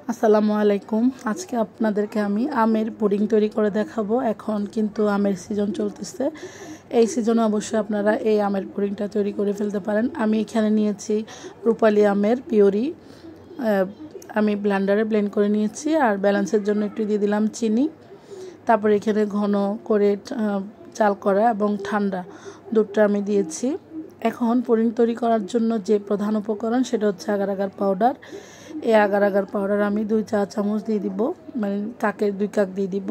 আসসালামু আলাইকুম। আজকে আপনাদেরকে আমি আমের পুডিং তৈরি করে দেখাবো। এখন কিন্তু আমের সিজন চলতেছে। এই সিজনে অবশ্যই আপনারা এই আমের পুডিংটা তৈরি করে ফেলতে পারেন। আমি এখানে নিয়েছি রূপালী আমের পিউরি। আমি ব্লেন্ডারে ব্লেন্ড করে নিয়েছি, আর ব্যালেন্সের জন্য একটু দিয়ে দিলাম চিনি। তারপর এখানে ঘন করে চাল করা এবং ঠান্ডা দুধটা আমি দিয়েছি। এখন পুডিং তৈরি করার জন্য যে প্রধান উপকরণ সেটা হচ্ছে আগার আগার পাউডার। এই আগার আগার পাউডার আমি 2 চা চামচ দিয়ে দিব, মানে কাকের 2 কাপ দিয়ে দিব।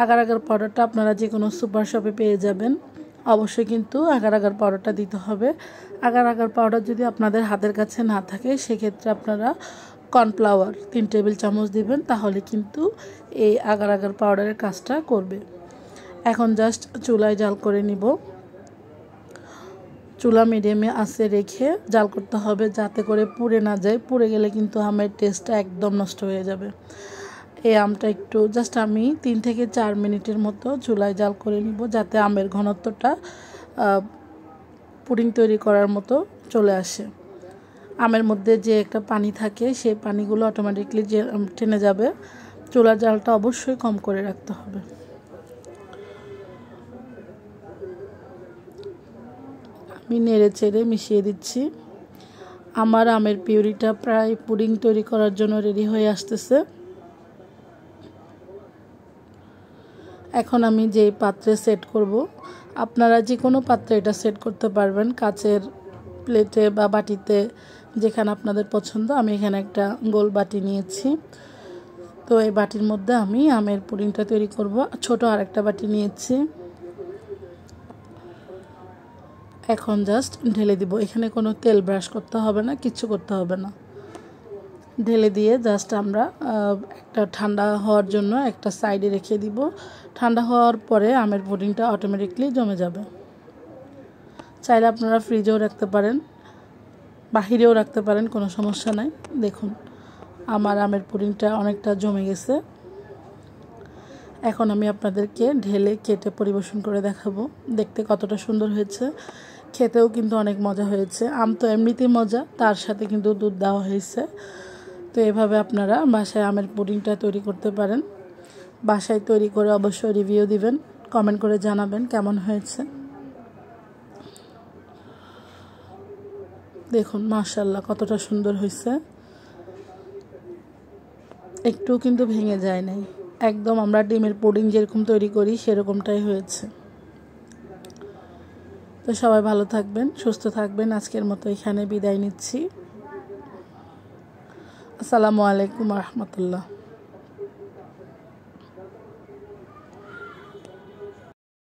আগার আগার পাউডারটা আপনারা যে কোনো সুপার শপে পেয়ে যাবেন। অবশ্যই কিন্তু আগার আগার পাউডারটা দিতে হবে। আগার আগার পাউডার যদি আপনাদের হাতের কাছে না থাকে, সেক্ষেত্রে আপনারা কর্নফ্লাওয়ার 3 টেবিল চামচ দিবেন, তাহলে কিন্তু এই আগার আগার পাউডারের কাজটা করবে। এখন জাস্ট চুলায় জাল করে নিব। চুলা মিডিয়ামে আঁচে রেখে জাল করতে হবে, যাতে করে পুড়ে না যায়। পুড়ে গেলে কিন্তু আমের টেস্টটা একদম নষ্ট হয়ে যাবে। এই আমটা একটু জাস্ট আমি 3 থেকে 4 মিনিটের মতো চুলায় জাল করে নিব, যাতে আমের ঘনত্বটা পুডিং তৈরি করার মতো চলে আসে। আমের মধ্যে যে একটা পানি থাকে, সেই পানিগুলো অটোমেটিকলি যে টেনে যাবে। চুলার জালটা অবশ্যই কম করে রাখতে হবে। আমি নেড়ে চেড়ে মিশিয়ে দিচ্ছি। আমার আমের পিউরিটা প্রায় পুডিং তৈরি করার জন্য রেডি হয়ে আসতেছে। এখন আমি যেই পাত্রে সেট করব, আপনারা যে কোনো পাত্রে এটা সেট করতে পারবেন, কাচের প্লেটে বা বাটিতে, যেখানে আপনাদের পছন্দ। আমি এখানে একটা গোল বাটি নিয়েছি। তো এই বাটির মধ্যে আমি আমের পুডিংটা তৈরি করব। ছোট আরেকটা বাটি নিয়েছি। এখন জাস্ট ঢেলে দিব। এখানে কোনো তেল ব্রাশ করতে হবে না, কিচ্ছু করতে হবে না। ঢেলে দিয়ে জাস্ট আমরা একটা ঠান্ডা হওয়ার জন্য একটা সাইডে রেখে দিব। ঠান্ডা হওয়ার পরে আমের পুডিংটা অটোমেটিকলি জমে যাবে। চাইলে আপনারা ফ্রিজেও রাখতে পারেন, বাহিরেও রাখতে পারেন, কোনো সমস্যা নাই। দেখুন আমার আমের পুডিংটা অনেকটা জমে গেছে। এখন আমি আপনাদেরকে ঢেলে কেটে পরিবেশন করে দেখাবো দেখতে কতটা সুন্দর হয়েছে। খেতেও কিন্তু অনেক মজা হয়েছে। আম তো এমনিতেই মজা, তার সাথে কিন্তু দুধ দেওয়া হয়েছে। তো এভাবে আপনারা বাসায় আমের পুডিংটা তৈরি করতে পারেন। বাসায় তৈরি করে অবশ্যই রিভিউ দিবেন, কমেন্ট করে জানাবেন কেমন হয়েছে। দেখুন মাশাআল্লাহ কতটা সুন্দর হয়েছে। একটু কিন্তু ভেঙে যায় নাই, একদম আমরা ডিমের পুডিং যেরকম তৈরি করি সেরকমটাই হয়েছে। তো সবাই ভালো থাকবেন, সুস্থ থাকবেন। আজকের মতো এখানে বিদায় নিচ্ছি। আসসালামু আলাইকুম ওয়া রাহমাতুল্লাহ।